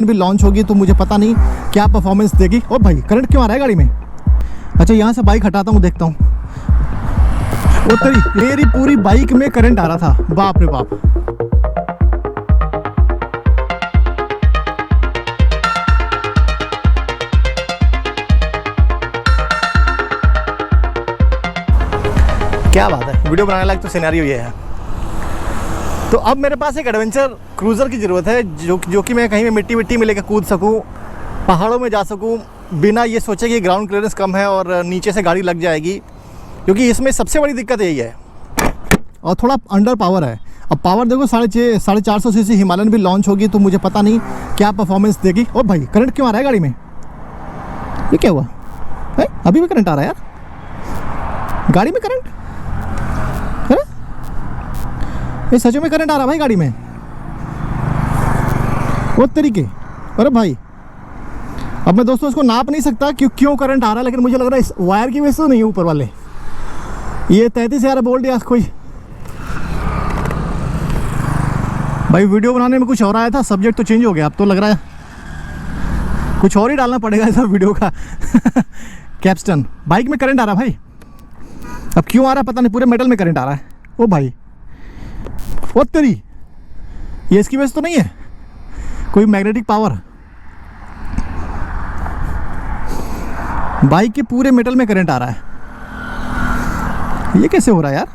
भी लॉन्च होगी तो मुझे पता नहीं क्या परफॉर्मेंस देगी। ओ भाई करंट क्यों आ रहा है गाड़ी में? अच्छा यहाँ से बाइक हटाता हूँ, देखता हूँ। वो तेरी मेरी पूरी बाइक में करंट आ रहा था, बाप रे बाप। क्या बात है, वीडियो बनाने लायक तो सिनेरियो ये है। तो अब मेरे पास एक एडवेंचर क्रूज़र की ज़रूरत है जो कि मैं कहीं भी मिट्टी में लेकर कूद सकूं, पहाड़ों में जा सकूं, बिना ये सोचे कि ग्राउंड क्लियरेंस कम है और नीचे से गाड़ी लग जाएगी, क्योंकि इसमें सबसे बड़ी दिक्कत यही है। और थोड़ा अंडर पावर है। अब पावर देखो 450 सीसी हिमालयन भी लॉन्च होगी तो मुझे पता नहीं क्या परफॉर्मेंस देगी। और भाई करंट क्यों आ रहा है गाड़ी में? ये क्या हुआ है? अभी भी करंट आ रहा है यार गाड़ी में। करंट है? ये सच में करंट आ रहा है भाई गाड़ी में। वो तरीके, अरे भाई अब मैं दोस्तों इसको नाप नहीं सकता क्यों करंट आ रहा है, लेकिन मुझे लग रहा है इस वायर की वजह से तो नहीं, ऊपर वाले ये 33,000 बोल्ट या कोई। भाई वीडियो बनाने में कुछ और आया था, सब्जेक्ट तो चेंज हो गया। अब तो लग रहा है कुछ और ही डालना पड़ेगा इस वीडियो का कैप्स्टन। बाइक में करंट आ रहा है भाई, अब क्यों आ रहा है पता नहीं, पूरे मेटल में करंट आ रहा है। ओ भाई ओ तेरी, ये इसकी वजह तो नहीं है कोई मैग्नेटिक पावर? बाइक के पूरे मेटल में करंट आ रहा है, ये कैसे हो रहा है यार?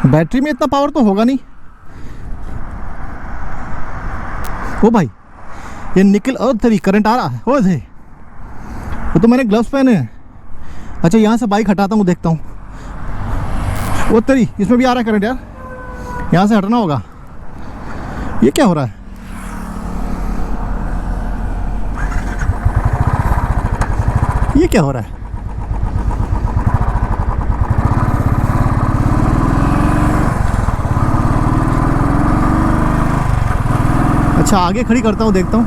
बैटरी में इतना पावर तो होगा नहीं। ओ भाई ये निकल, और तेरी करंट आ रहा है। ओ थे वो तो मैंने ग्लव्स पहने हैं। अच्छा यहाँ से बाइक हटाता हूँ, देखता हूँ। वो तेरी इसमें भी आ रहा है करंट यार, यहाँ से हटना होगा। ये क्या हो रहा है? ये क्या हो रहा है? अच्छा आगे खड़ी करता हूँ, देखता हूँ।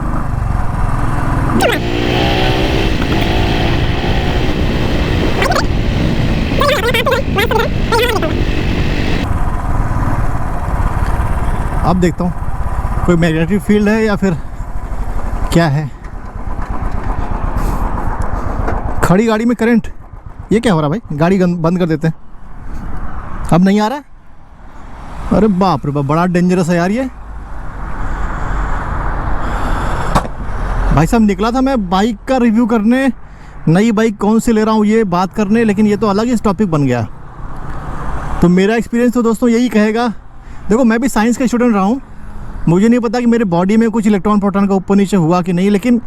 अब देखता हूँ कोई मैग्नेटिक फील्ड है या फिर क्या है। खड़ी गाड़ी में करंट, ये क्या हो रहा है भाई? गाड़ी बंद कर देते हैं, अब नहीं आ रहा है। अरे बाप रे बाप, बड़ा डेंजरस है यार ये। भाई साहब निकला था मैं बाइक का रिव्यू करने, नई बाइक कौन सी ले रहा हूँ ये बात करने, लेकिन ये तो अलग ही टॉपिक बन गया। तो मेरा एक्सपीरियंस तो दोस्तों यही कहेगा। देखो मैं भी साइंस का स्टूडेंट रहा हूँ, मुझे नहीं पता कि मेरे बॉडी में कुछ इलेक्ट्रॉन प्रोटॉन का ऊपर नीचे हुआ कि नहीं, लेकिन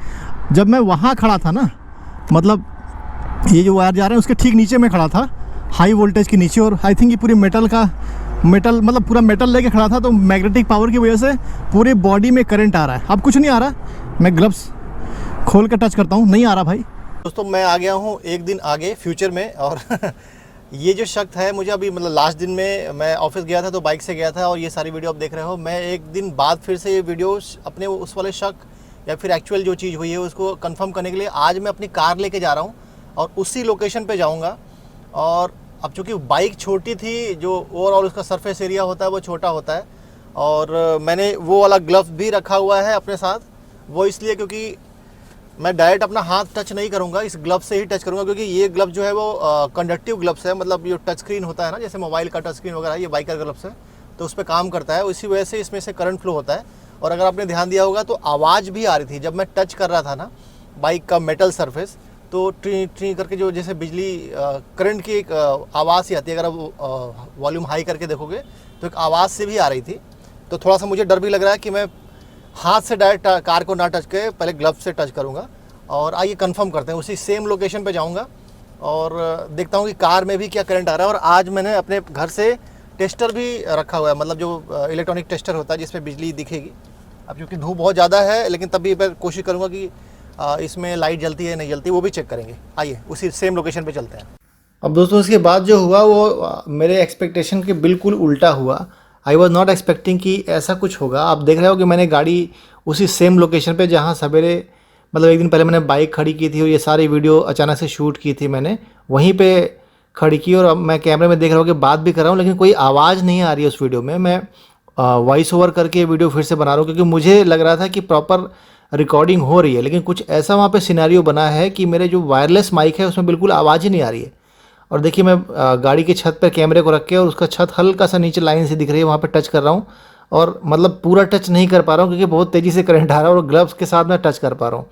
जब मैं वहाँ खड़ा था ना, मतलब ये जो वायर जा रहे हैं उसके ठीक नीचे मैं खड़ा था, हाई वोल्टेज के नीचे, और आई थिंक ये पूरी मेटल मतलब पूरा मेटल लेके खड़ा था, तो मैग्नेटिक पावर की वजह से पूरे बॉडी में करंट आ रहा है। अब कुछ नहीं आ रहा, मैं ग्लव्स खोल कर टच करता हूँ, नहीं आ रहा भाई। दोस्तों मैं आ गया हूँ एक दिन आगे फ्यूचर में, और ये जो शक है मुझे अभी, मतलब लास्ट दिन में मैं ऑफिस गया था तो बाइक से गया था, और ये सारी वीडियो आप देख रहे हो। मैं एक दिन बाद फिर से ये वीडियो अपने उस वाले शक या फिर एक्चुअल जो चीज़ हुई है उसको कंफर्म करने के लिए आज मैं अपनी कार लेके जा रहा हूँ और उसी लोकेशन पे जाऊँगा। और अब चूँकि बाइक छोटी थी, जो ओवरऑल उसका सरफेस एरिया होता है वो छोटा होता है, और मैंने वो वाला ग्लव्स भी रखा हुआ है अपने साथ। वो इसलिए क्योंकि मैं डायरेक्ट अपना हाथ टच नहीं करूंगा, इस ग्लव से ही टच करूंगा, क्योंकि ये ग्लव जो है वो कंडक्टिव ग्लव्स है, मतलब जो टच स्क्रीन होता है ना, जैसे मोबाइल का टच स्क्रीन वगैरह, ये बाइक का ग्लव्स है तो उस पर काम करता है, इसी वजह से इसमें से करंट फ्लो होता है। और अगर आपने ध्यान दिया होगा तो आवाज़ भी आ रही थी जब मैं टच कर रहा था ना बाइक का मेटल सरफेस, तो ट्री ट्री करके जो जैसे बिजली करंट की एक आवाज़ ही आती है। अगर आप वॉल्यूम हाई करके देखोगे तो एक आवाज़ से भी आ रही थी। तो थोड़ा सा मुझे डर भी लग रहा है कि मैं हाथ से डायरेक्ट कार को ना टच के पहले ग्लव से टच करूँगा। और आइए कंफर्म करते हैं, उसी सेम लोकेशन पे जाऊँगा और देखता हूँ कि कार में भी क्या करंट आ रहा है। और आज मैंने अपने घर से टेस्टर भी रखा हुआ है, मतलब जो इलेक्ट्रॉनिक टेस्टर होता है जिसमें बिजली दिखेगी। अब क्योंकि धूप बहुत ज़्यादा है, लेकिन तब भी मैं कोशिश करूँगा कि इसमें लाइट जलती है नहीं जलती, वो भी चेक करेंगे। आइए उसी सेम लोकेशन पे चलते हैं। अब दोस्तों इसके बाद जो हुआ वो मेरे एक्सपेक्टेशन के बिल्कुल उल्टा हुआ। आई वॉज नॉट एक्सपेक्टिंग कि ऐसा कुछ होगा। आप देख रहे हो कि मैंने गाड़ी उसी सेम लोकेशन पे जहाँ सवेरे, मतलब एक दिन पहले मैंने बाइक खड़ी की थी और ये सारी वीडियो अचानक से शूट की थी मैंने, वहीं पे खड़ी की। और अब मैं कैमरे में देख रहा हूँ कि बात भी कर रहा हूँ, लेकिन कोई आवाज़ नहीं आ रही है उस वीडियो में। मैं वॉइस ओवर करके वीडियो फिर से बना रहा हूँ, क्योंकि मुझे लग रहा था कि प्रॉपर रिकॉर्डिंग हो रही है, लेकिन कुछ ऐसा वहाँ पे सिनेरियो बना है कि मेरे जो वायरलेस माइक है उसमें बिल्कुल आवाज़ ही नहीं आ रही है। और देखिए मैं गाड़ी की छत पर कैमरे को रख के और उसका छत हल्का सा नीचे लाइन से दिख रही है, वहाँ पे टच कर रहा हूँ, और मतलब पूरा टच नहीं कर पा रहा हूँ क्योंकि बहुत तेज़ी से करंट आ रहा है और ग्लव्स के साथ मैं टच कर पा रहा हूँ।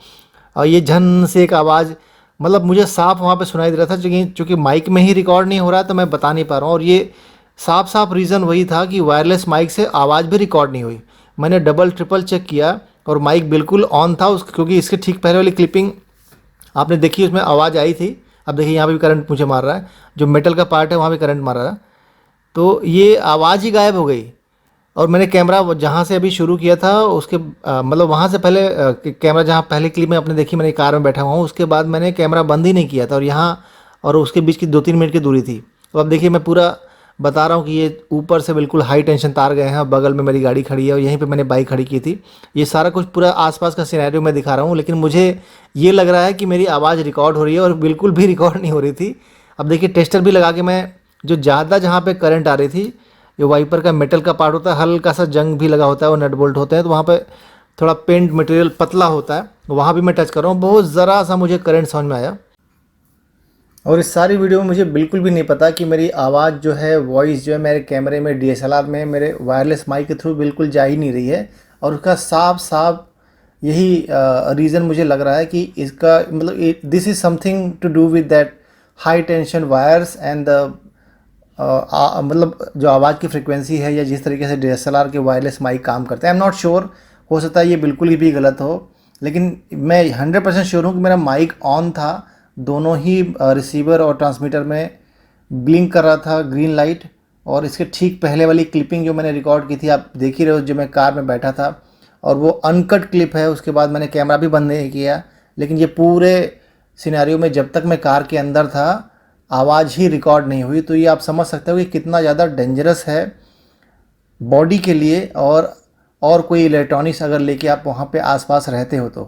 और ये झन से एक आवाज़ मतलब मुझे साफ वहाँ पे सुनाई दे रहा था, चूँकि माइक में ही रिकॉर्ड नहीं हो रहा है तो मैं बता नहीं पा रहा हूँ। और ये साफ साफ रीज़न वही था कि वायरलेस माइक से आवाज़ भी रिकॉर्ड नहीं हुई। मैंने डबल ट्रिपल चेक किया और माइक बिल्कुल ऑन था क्योंकि इसके ठीक पहले वाली क्लिपिंग आपने देखी, उसमें आवाज़ आई थी। अब देखिए यहाँ पे भी करंट मुझे मार रहा है, जो मेटल का पार्ट है वहाँ भी करंट मार रहा है, तो ये आवाज़ ही गायब हो गई। और मैंने कैमरा जहाँ से अभी शुरू किया था उसके मतलब वहाँ से पहले कैमरा जहाँ पहले क्लिप में आपने देखी, मैंने कार में बैठा हुआ हूँ, उसके बाद मैंने कैमरा बंद ही नहीं किया था, और यहाँ और उसके बीच की 2-3 मिनट की दूरी थी। तो अब देखिए मैं पूरा बता रहा हूँ कि ये ऊपर से बिल्कुल हाई टेंशन तार गए हैं, बगल में मेरी गाड़ी खड़ी है और यहीं पे मैंने बाइक खड़ी की थी। ये सारा कुछ पूरा आसपास का सिनेरियो मैं दिखा रहा हूँ, लेकिन मुझे ये लग रहा है कि मेरी आवाज़ रिकॉर्ड हो रही है और बिल्कुल भी रिकॉर्ड नहीं हो रही थी। अब देखिए टेस्टर भी लगा के मैं जो ज़्यादा जहाँ पे करंट आ रही थी, ये वाइपर का मेटल का पार्ट होता है, हल्का सा जंग भी लगा होता है, वो नट बोल्ट होते हैं, तो वहाँ पे थोड़ा पेंट मटेरियल पतला होता है, वहाँ भी मैं टच कर रहा हूँ, बहुत ज़रा सा मुझे करंट समझ में आया। और इस सारी वीडियो में मुझे बिल्कुल भी नहीं पता कि मेरी आवाज़ जो है, वॉइस जो है मेरे कैमरे में DSLR में मेरे वायरलेस माइक के थ्रू बिल्कुल जा ही नहीं रही है। और उसका साफ साफ यही रीज़न मुझे लग रहा है कि इसका मतलब this is something to do with that high tension wires and the मतलब जो आवाज़ की फ्रिक्वेंसी है या जिस तरीके से DSLR के वायरलेस माइक काम करते हैं। आई एम नॉट श्योर, हो सकता है ये बिल्कुल ही भी गलत हो, लेकिन मैं 100% श्योर हूँ कि मेरा माइक ऑन था, दोनों ही रिसीवर और ट्रांसमीटर में ब्लिंक कर रहा था ग्रीन लाइट। और इसके ठीक पहले वाली क्लिपिंग जो मैंने रिकॉर्ड की थी आप देख ही रहे हो, जो मैं कार में बैठा था, और वो अनकट क्लिप है। उसके बाद मैंने कैमरा भी बंद नहीं किया, लेकिन ये पूरे सिनेरियो में जब तक मैं कार के अंदर था आवाज़ ही रिकॉर्ड नहीं हुई। तो ये आप समझ सकते हो कि कितना ज़्यादा डेंजरस है बॉडी के लिए, और कोई इलेक्ट्रॉनिक्स अगर लेके आप वहाँ पे आसपास रहते हो तो।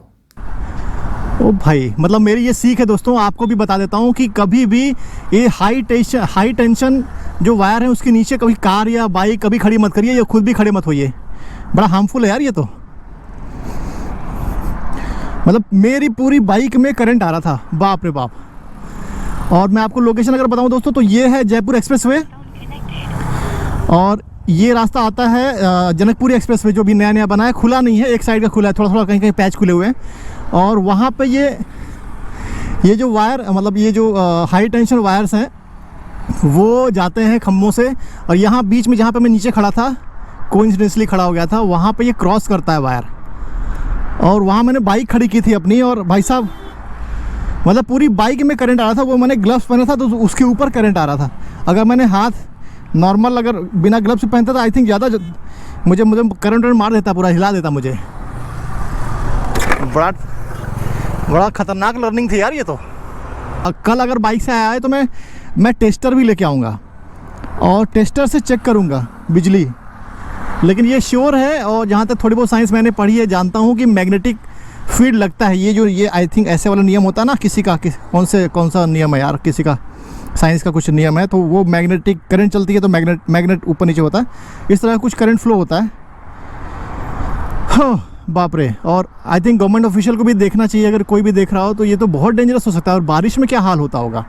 ओ भाई, मतलब मेरी ये सीख है दोस्तों, आपको भी बता देता हूँ कि कभी भी ये हाई टेंशन जो वायर है उसके नीचे कभी कार या बाइक कभी खड़ी मत करिए, या खुद भी खड़े मत होइए, बड़ा हार्मफुल है यार ये तो। मतलब मेरी पूरी बाइक में करंट आ रहा था, बाप रे बाप। और मैं आपको लोकेशन अगर बताऊं दोस्तों तो ये है जयपुर एक्सप्रेसवे, और ये रास्ता आता है जनकपुरी एक्सप्रेसवे, जो भी नया नया बना है, खुला नहीं है, एक साइड का खुला है, थोड़ा थोड़ा कहीं कहीं पैच खुले हुए हैं। और वहाँ पे ये जो वायर मतलब ये जो हाई टेंशन वायर्स हैं वो जाते हैं खम्भों से, और यहाँ बीच में जहाँ पे मैं नीचे खड़ा था, कोइंसिडेंटली खड़ा हो गया था, वहाँ पे ये क्रॉस करता है वायर। और वहाँ मैंने बाइक खड़ी की थी अपनी, और भाई साहब मतलब पूरी बाइक में करंट आ रहा था। वो मैंने ग्लव्स पहना था तो उसके ऊपर करंट आ रहा था। अगर मैंने हाथ नॉर्मल अगर बिना ग्लव्स पहनता था, आई थिंक ज़्यादा मुझे करंट मार देता, पूरा हिला देता मुझे। बड़ा ख़तरनाक लर्निंग थी यार ये तो। कल अगर बाइक से आया है तो मैं टेस्टर भी लेके आऊँगा और टेस्टर से चेक करूँगा बिजली। लेकिन ये श्योर है, और जहाँ तक थोड़ी बहुत साइंस मैंने पढ़ी है, जानता हूँ कि मैग्नेटिक फील्ड लगता है। ये आई थिंक ऐसे वाला नियम होता है ना, किसी का कौन सा नियम है यार, किसी का साइंस का कुछ नियम है, तो वो मैग्नेटिक करंट चलती है तो मैग्नेट ऊपर नीचे होता है, इस तरह कुछ करंट फ्लो होता है। हाँ बाप रे। और आई थिंक गवर्नमेंट ऑफिशियल को भी देखना चाहिए, अगर कोई भी देख रहा हो तो ये तो बहुत डेंजरस हो सकता है। और बारिश में क्या हाल होता होगा।